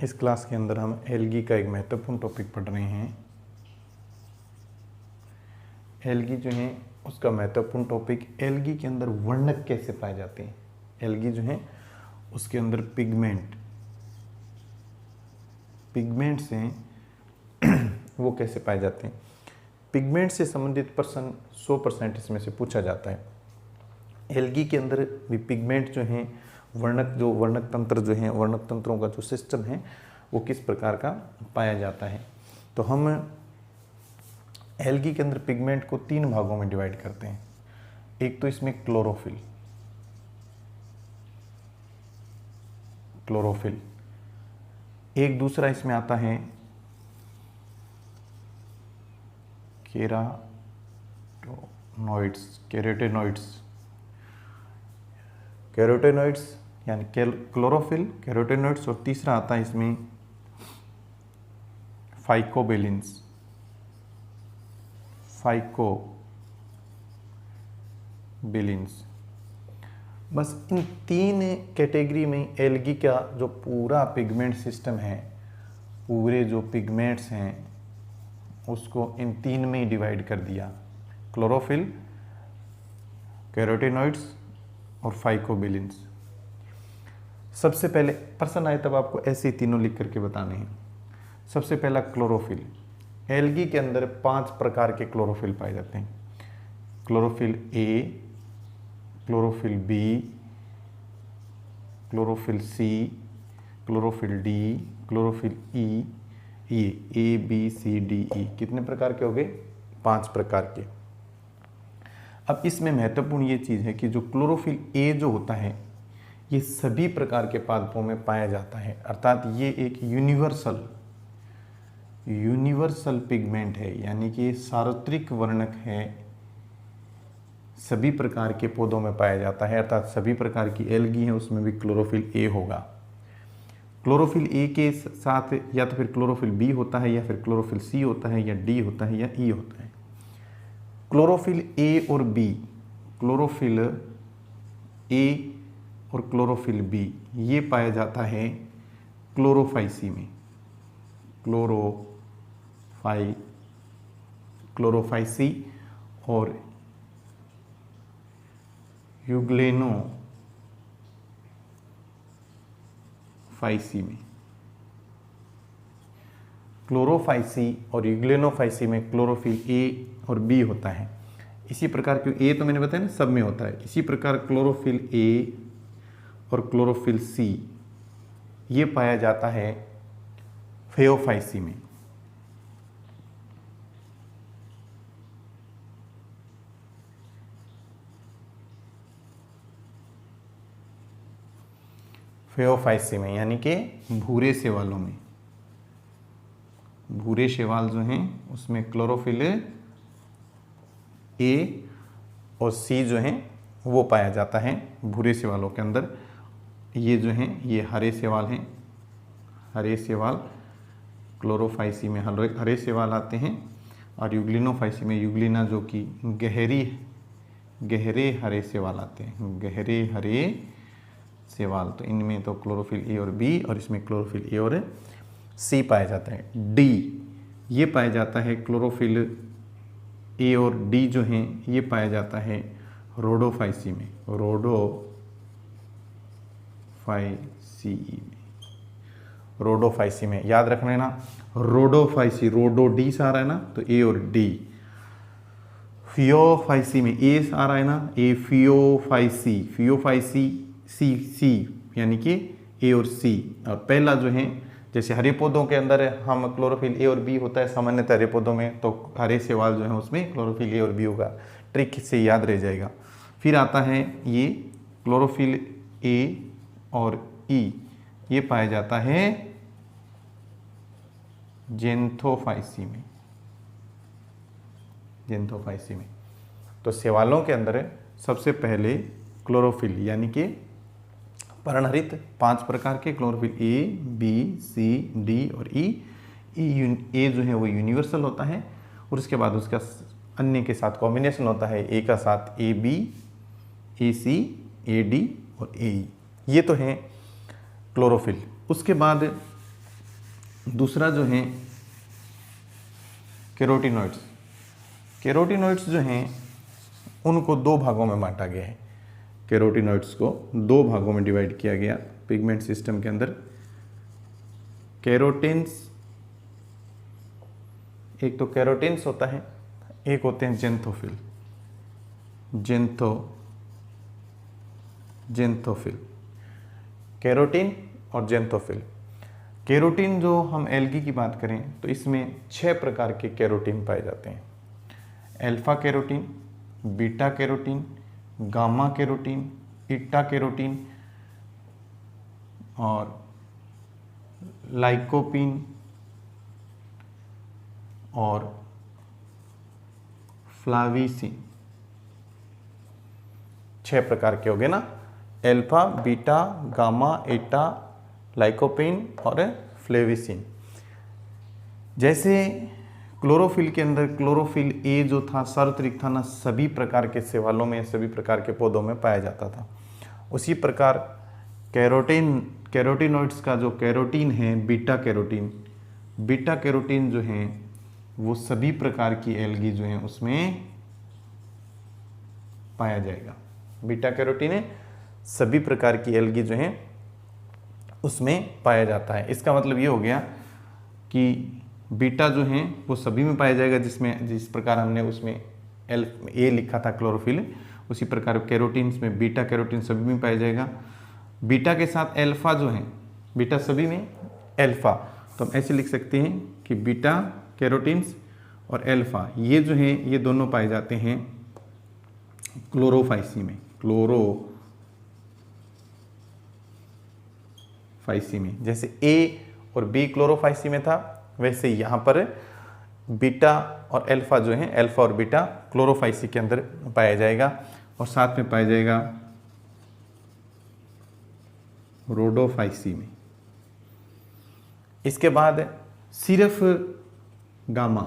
इस क्लास के अंदर हम एल्गी का एक महत्वपूर्ण टॉपिक पढ़ रहे हैं। एल्गी जो है उसका महत्वपूर्ण टॉपिक, एल्गी के अंदर वर्णक कैसे पाए जाते हैं। एल्गी जो है उसके अंदर पिगमेंट्स हैं वो कैसे पाए जाते हैं। पिगमेंट से संबंधित प्रश्न 100% इसमें से पूछा जाता है। एल्गी के अंदर भी पिगमेंट जो हैं, वर्णक तंत्र जो है, वर्णक तंत्रों का जो सिस्टम है वो किस प्रकार का पाया जाता है। तो हम एल्गी के अंदर पिगमेंट को 3 भागों में डिवाइड करते हैं। एक तो इसमें क्लोरोफिल, एक दूसरा इसमें आता है कैरोटेनॉइड्स यानी क्लोरोफिल, कैरोटेनॉइड्स, और तीसरा आता है इसमें फाइकोबिलिन्स। बस इन 3 कैटेगरी में एल्गी का जो पूरा पिगमेंट सिस्टम है, पूरे जो पिगमेंट्स हैं उसको इन 3 में ही डिवाइड कर दिया, क्लोरोफिल, कैरोटेनॉइड्स और फाइकोबिलिन्स। सबसे पहले प्रश्न आए तब आपको ऐसे ही तीनों लिख करके बताने हैं। सबसे पहला क्लोरोफिल। एल्गी के अंदर 5 प्रकार के क्लोरोफिल पाए जाते हैं। Chlorophyll A, chlorophyll B, chlorophyll C, chlorophyll D, chlorophyll E. ये A B C D E कितने प्रकार के हो गए? 5 प्रकार के। अब इसमें महत्वपूर्ण ये चीज़ है कि जो क्लोरोफिल ए जो होता है ये सभी प्रकार के पादपों में पाया जाता है, अर्थात ये एक यूनिवर्सल पिगमेंट है, यानी कि ये सार्वत्रिक वर्णक है, सभी प्रकार के पौधों में पाया जाता है, अर्थात सभी प्रकार की एल्गी है उसमें भी क्लोरोफिल ए होगा। क्लोरोफिल ए के साथ या तो फिर क्लोरोफिल बी होता है, या फिर क्लोरोफिल सी होता है, या डी होता है, या ई होता है। क्लोरोफिल ए और बी, क्लोरोफिल ए और क्लोरोफिल बी ये पाया जाता है क्लोरोफाइसी में, क्लोरोफाइसी और यूग्लेनोफाइसी में। क्लोरोफाइसी और यूग्लेनोफाइसी में क्लोरोफिल ए और बी होता है। इसी प्रकार, क्योंकि ए तो मैंने बताया ना सब में होता है, इसी प्रकार क्लोरोफिल ए और क्लोरोफिल सी ये पाया जाता है फेओफाइसी में। फेओफाइसी में यानी कि भूरे शैवालों में। भूरे शैवाल जो हैं उसमें क्लोरोफिल ए और सी जो हैं वो पाया जाता है भूरे शैवालों के अंदर। ये जो हैं ये हरे शैवाल हैं, हरे शैवाल क्लोरोफाइसी में हरे शैवाल आते हैं, और यूग्लिनोफाइसी में यूग्लिना जो कि गहरे हरे शैवाल आते हैं, गहरे हरे शैवाल। तो इनमें तो क्लोरोफिल ए और बी, और इसमें क्लोरोफिल ए और सी पाया जाता है। डी ये पाया जाता है, क्लोरोफिल ए और डी जो हैं ये पाया जाता है रोडोफाइसी में, रोडोफाइसी में। याद रखना है ना, रोडोफाइसी, रोडो डी से आ रहा है ना, तो ए और डी। फियोफाइसी में ए आ रहा है ना, ए फियोफाइसी सी यानी कि ए और सी। और पहला जो है, जैसे हरे पौधों के अंदर हम क्लोरोफिल ए और बी होता है सामान्यतः हरे पौधों में, तो हरे शैवाल जो है उसमें क्लोरोफिल ए और बी होगा, ट्रिक से याद रह जाएगा। फिर आता है ये क्लोरोफिल ए और ई, ये पाया जाता है जेंथोफाइसी में। तो शैवालों के अंदर सबसे पहले क्लोरोफिल यानी कि पर्णहरित 5 प्रकार के chlorophyll A B C D और ई। ए जो है वो यूनिवर्सल होता है, और उसके बाद उसका अन्य के साथ कॉम्बिनेशन होता है, ए का साथ A B, A C, A D और ए ई। ये तो है क्लोरोफिल। उसके बाद दूसरा जो है कैरोटीनॉइड्स। कैरोटीनॉइड्स जो हैं उनको दो भागों में बांटा गया है। कैरोटीनॉइड्स को दो भागों में डिवाइड किया गया पिगमेंट सिस्टम के अंदर। कैरोटीन्स, एक तो कैरोटीन्स होता है, एक होते हैं जेंथोफिल। जेंथोफिल, कैरोटीन और जेंथोफिल। कैरोटीन जो हम एल्गी की बात करें तो इसमें 6 प्रकार के कैरोटीन पाए जाते हैं। Alpha carotene, beta carotene, gamma carotene, eta carotene और लाइकोपीन और फ्लाविसिन। 6 प्रकार के हो गए ना, alpha, beta, gamma, eta, lycopene और फ्लेविसिन। जैसे क्लोरोफिल के अंदर क्लोरोफिल ए जो था सार्वत्रिक था ना, सभी प्रकार के शैवालों में, सभी प्रकार के पौधों में पाया जाता था। उसी प्रकार कैरोटीनॉइड्स का जो कैरोटीन है बीटा कैरोटीन जो है वो सभी प्रकार की एल्गी जो है उसमें पाया जाएगा। बीटा कैरोटीन है, सभी प्रकार की एल्गी जो है उसमें पाया जाता है। इसका मतलब ये हो गया कि बीटा जो है वो सभी में पाया जाएगा, जिस प्रकार हमने उसमें ए लिखा था क्लोरोफिल, उसी प्रकार कैरोटीन्स में बीटा कैरोटीन सभी में पाया जाएगा। बीटा के साथ अल्फा जो है, बीटा सभी में, अल्फा, तो हम ऐसे लिख सकते हैं कि बीटा कैरोटीन्स और अल्फा ये जो है ये दोनों पाए जाते हैं क्लोरोफाइसी में। जैसे ए और बी क्लोरोफाइसी में था, वैसे यहाँ पर बीटा और अल्फा जो है, अल्फा और बीटा क्लोरोफाइसी के अंदर पाया जाएगा और साथ में पाया जाएगा रोडोफाइसी में। इसके बाद सिर्फ गामा,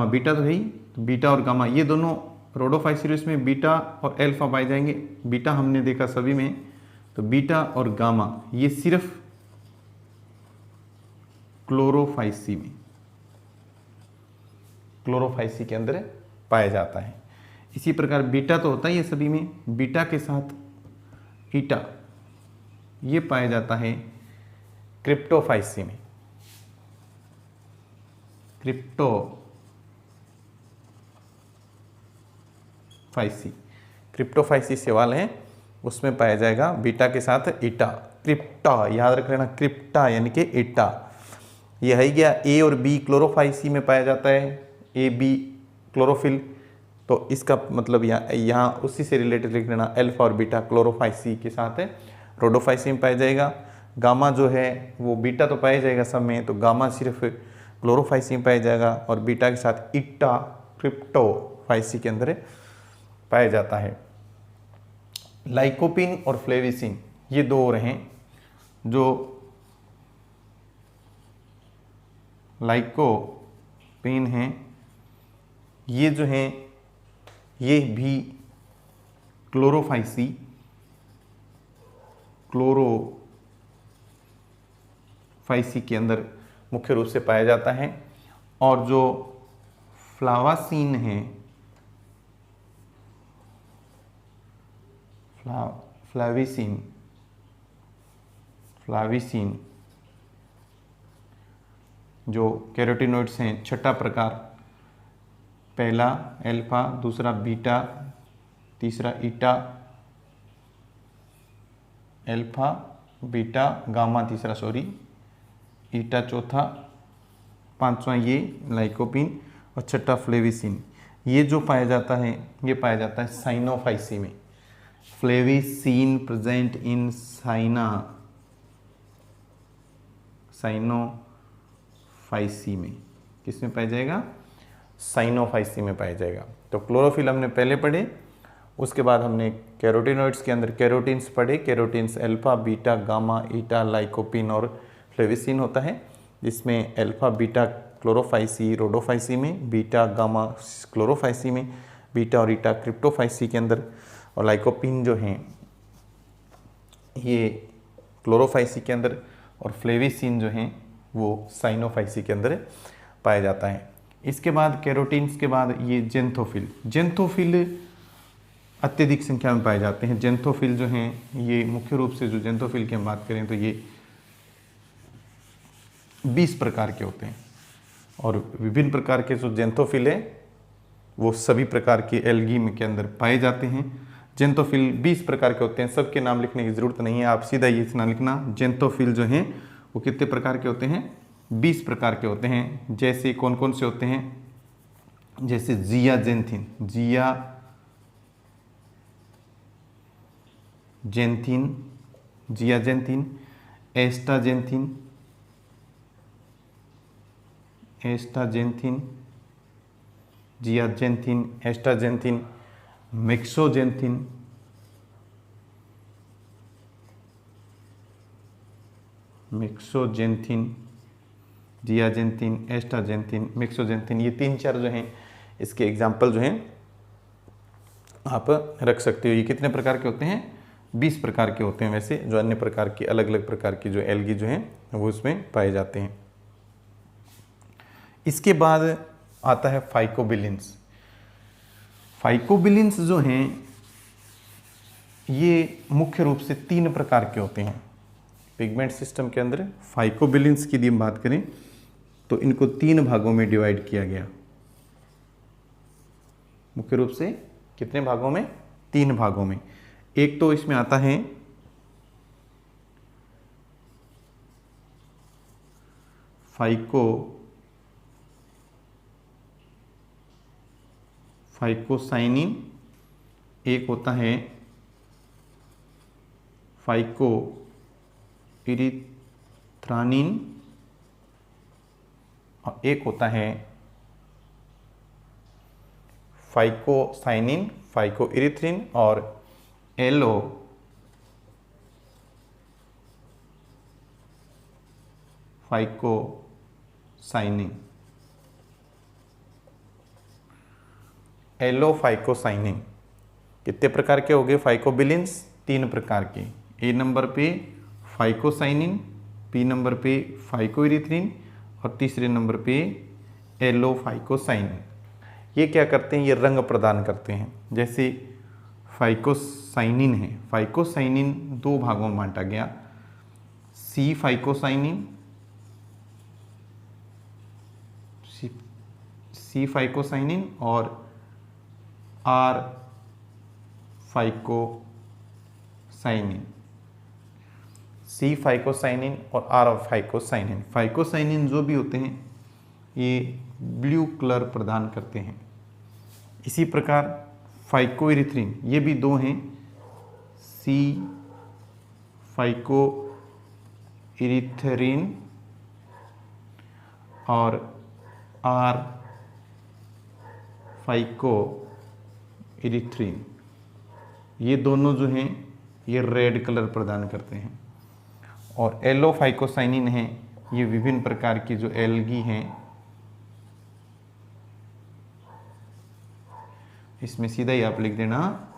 बीटा तो है ही, तो बीटा और गामा ये दोनों रोडोफाइसी में बीटा और अल्फा पाए जाएंगे। बीटा हमने देखा सभी में, तो बीटा और गामा ये सिर्फ क्लोरोफाइसी के अंदर पाया जाता है। इसी प्रकार बीटा तो होता ही है सभी में, बीटा के साथ ईटा ये पाया जाता है क्रिप्टोफाइसी में। क्रिप्टोफाइसी सवाल है, उसमें पाया जाएगा बीटा के साथ ईटा, क्रिप्टा, याद रख लेना, क्रिप्टा यानी कि ईटा। यह है गया। ए और बी क्लोरोफाइसी में पाया जाता है, ए बी क्लोरोफिल, तो इसका मतलब यहाँ उसी से रिलेटेड लिख लेना, अल्फा और बीटा क्लोरोफाइसी के साथ है, रोडोफाइसी में पाया जाएगा। गामा जो है वो बीटा तो पाया जाएगा सब में, तो गामा सिर्फ क्लोरोफाइसी में पाया जाएगा और बीटा के साथ ईटा क्रिप्टोफाइसी के अंदर पाया जाता है। लाइकोपिन और फ्लेविसिन ये दो और हैं। जो लाइकोपिन हैं ये जो हैं ये भी क्लोरोफाइसी के अंदर मुख्य रूप से पाया जाता है। और जो फ्लावासीन है, फ्लाविसिन जो कैरोटीनॉइड्स हैं, छठा प्रकार, पहला अल्फा, दूसरा बीटा, तीसरा ईटा, अल्फा बीटा गामा तीसरा, ईटा चौथा, पांचवा ये लाइकोपिन और छठा फ्लेविसिन। ये जो पाया जाता है ये पाया जाता है साइनोफाइसी में। फ्लेविसिन प्रेजेंट इन साइनोफाइसी में। किसमें पाया जाएगा? साइनोफाइसी में पाया जाएगा। तो क्लोरोफिल हमने पहले पढ़े, उसके बाद हमने कैरोटीनॉइड्स के अंदर कैरोटीन्स पढ़े। कैरोटीन्स अल्फा बीटा गामा ईटा लाइकोपिन और फ्लेविसिन होता है, जिसमें अल्फा बीटा क्लोरोफाइसी रोडोफाइसी में, बीटा गामा क्लोरोफाइसी में, बीटा और ईटा क्रिप्टोफाइसी के अंदर, और लाइकोपिन जो हैं ये क्लोरोफाइसी के अंदर, और फ्लेविसिन जो हैं वो साइनोफाइसी के अंदर पाया जाता है। इसके बाद कैरोटीन्स के बाद ये जेंथोफिल। जेंथोफिल अत्यधिक संख्या में पाए जाते हैं। जेंथोफिल जो हैं ये मुख्य रूप से, जो जेंथोफिल की हम बात करें तो ये 20 प्रकार के होते हैं, और विभिन्न प्रकार के जो जेंथोफिल है वो सभी प्रकार के एल्गी में के अंदर पाए जाते हैं। जेंथोफिल 20 प्रकार के होते हैं, सबके नाम लिखने की ज़रूरत नहीं है, आप सीधा ये इतना लिखना, जेंथोफिल जो हैं वो कितने प्रकार के होते हैं, 20 प्रकार के होते हैं। जैसे कौन कौन से होते हैं, जैसे जियाजेंथिन, जियाजेंथिन, एस्टाजेंथिन, जियाजेंथिन, एस्टाजेंथिन, मिक्सोजेंथिन, जियाजेंथिन, एस्टाजेंथिन, मिक्सोजेंथिन, ये 3-4 जो हैं इसके एग्जाम्पल जो हैं आप रख सकते हो। ये कितने प्रकार के होते हैं, 20 प्रकार के होते हैं। वैसे जो अन्य प्रकार की अलग अलग प्रकार की जो एल्गी जो हैं वो उसमें पाए जाते हैं। इसके बाद आता है फाइकोबिलिन्स। फाइकोबिलिन्स जो हैं ये मुख्य रूप से 3 प्रकार के होते हैं। पिगमेंट सिस्टम के अंदर फाइकोबिलिन्स की यदि हम बात करें तो इनको 3 भागों में डिवाइड किया गया। मुख्य रूप से कितने भागों में, 3 भागों में। एक तो इसमें आता है फाइकोसाइनिन, एक होता है फाइकोइरिथ्रानिन, और एक होता है फाइकोसाइनिन, फाइकोइरिथ्रिन और एलोफाइकोसाइनिन। कितने प्रकार के हो गए फाइकोबिलिन्स, 3 प्रकार के। ए नंबर पे फाइकोसाइनिन, बी नंबर पे फाइकोइरिथ्रिन और तीसरे नंबर पे एलोफाइकोसाइनिन। ये क्या करते हैं, ये रंग प्रदान करते हैं। जैसे फाइकोसाइनिन है, फाइकोसाइनिन 2 भागों में बांटा गया, सी फाइकोसाइनिन और आर फाइकोसाइनिन। सी फाइकोसाइनिन और आर फाइकोसाइनिन। फाइकोसाइनिन जो भी होते हैं ये ब्लू कलर प्रदान करते हैं। इसी प्रकार फाइकोइरिथ्रिन, ये भी 2 हैं, सी फाइकोइरिथ्रिन और आर फाइकोइरिथ्रिन। ये दोनों जो हैं ये रेड कलर प्रदान करते हैं। और एलोफाइकोसाइनिन है, ये विभिन्न प्रकार की जो एल्गी हैं इसमें सीधा ही आप लिख देना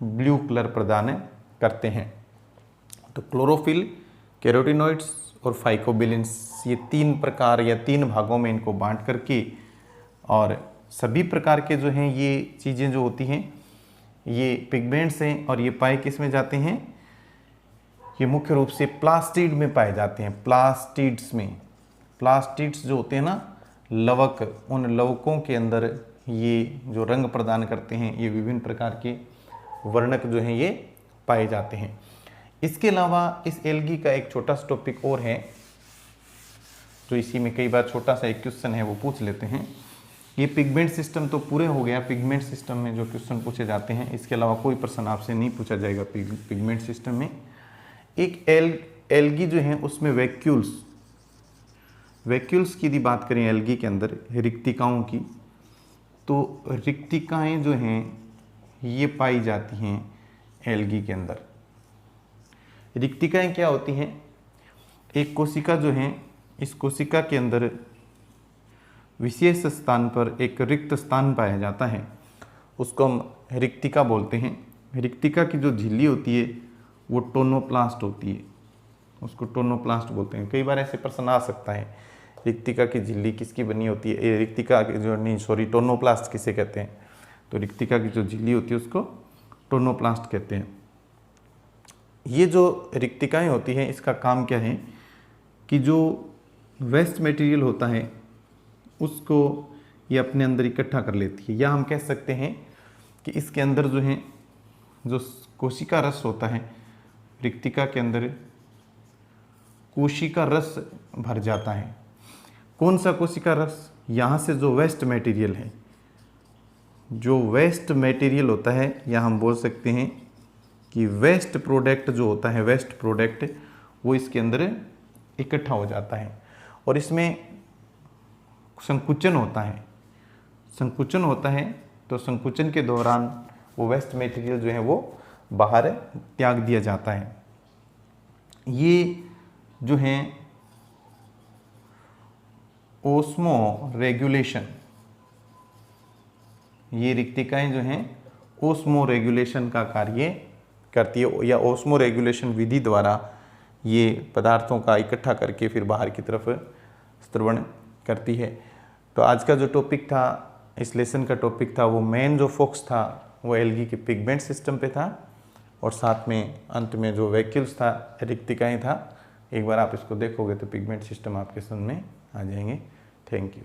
ब्लू कलर प्रदान करते हैं। तो क्लोरोफिल, कैरोटिनॉइड्स और फाइकोबिलिन्स, ये 3 प्रकार या 3 भागों में इनको बांट करके, और सभी प्रकार के जो हैं ये चीज़ें जो होती हैं ये पिगमेंट्स हैं, और ये पाए किस में जाते हैं, ये मुख्य रूप से प्लास्टिड में पाए जाते हैं। प्लास्टिड्स में, प्लास्टिड्स जो होते हैं ना लवक, उन लवकों के अंदर ये जो रंग प्रदान करते हैं ये विभिन्न प्रकार के वर्णक जो हैं ये पाए जाते हैं। इसके अलावा इस एल्गी का एक छोटा सा टॉपिक और है जो इसी में कई बार छोटा सा एक क्वेश्चन है वो पूछ लेते हैं। ये पिगमेंट सिस्टम तो पूरे हो गया। पिगमेंट सिस्टम में जो क्वेश्चन पूछे जाते हैं, इसके अलावा कोई प्रश्न आपसे नहीं पूछा जाएगा पिगमेंट सिस्टम में। एक एल्गी जो है उसमें वैक्यूल्स की यदि बात करें एल्गी के अंदर, रिक्तिकाओं की, तो रिक्तिकाएं जो हैं ये पाई जाती हैं एल्गी के अंदर। रिक्तिकाएं क्या होती हैं, एक कोशिका जो है, इस कोशिका के अंदर विशेष स्थान पर एक रिक्त स्थान पाया जाता है, उसको हम रिक्तिका बोलते हैं। रिक्तिका की जो झिल्ली होती है वो टोनोप्लास्ट होती है। उसको टोनोप्लास्ट बोलते हैं। कई बार ऐसे प्रश्न आ सकता है, रिक्तिका की झिल्ली किसकी बनी होती है, रिक्तिका जो नहीं सॉरी टोनोप्लास्ट किसे कहते हैं, तो रिक्तिका की जो झिल्ली होती है उसको टोनोप्लास्ट कहते हैं। ये जो रिक्तिकाएं होती हैं इसका काम क्या है कि जो वेस्ट मटेरियल होता है उसको ये अपने अंदर इकट्ठा कर लेती है, या हम कह सकते हैं कि इसके अंदर जो है जो कोशिका रस होता है, रिक्तिका के अंदर कोशिका रस भर जाता है। कौन सा कोशिका रस, यहाँ से जो वेस्ट मटेरियल है, जो वेस्ट मटेरियल होता है, या हम बोल सकते हैं कि वेस्ट प्रोडक्ट जो होता है, वेस्ट प्रोडक्ट वो इसके अंदर इकट्ठा हो जाता है और इसमें संकुचन होता है। संकुचन होता है तो संकुचन के दौरान वो वेस्ट मटेरियल जो है वो बाहर त्याग दिया जाता है। ये जो है ओस्मो रेगुलेशन, ये रिक्तिकाएं जो हैं ओस्मो रेगुलेशन का कार्य करती है, या ओस्मो रेगुलेशन विधि द्वारा ये पदार्थों का इकट्ठा करके फिर बाहर की तरफ स्त्रवण करती है। तो आज का जो टॉपिक था, इस लेसन का टॉपिक था, वो मेन जो फोकस था वो एल्गी के पिगमेंट सिस्टम पे था, और साथ में अंत में जो वैक्यूल्स था, रिक्तिकाएं था। एक बार आप इसको देखोगे तो पिगमेंट सिस्टम आपके समझ में आ जाएंगे। Thank you.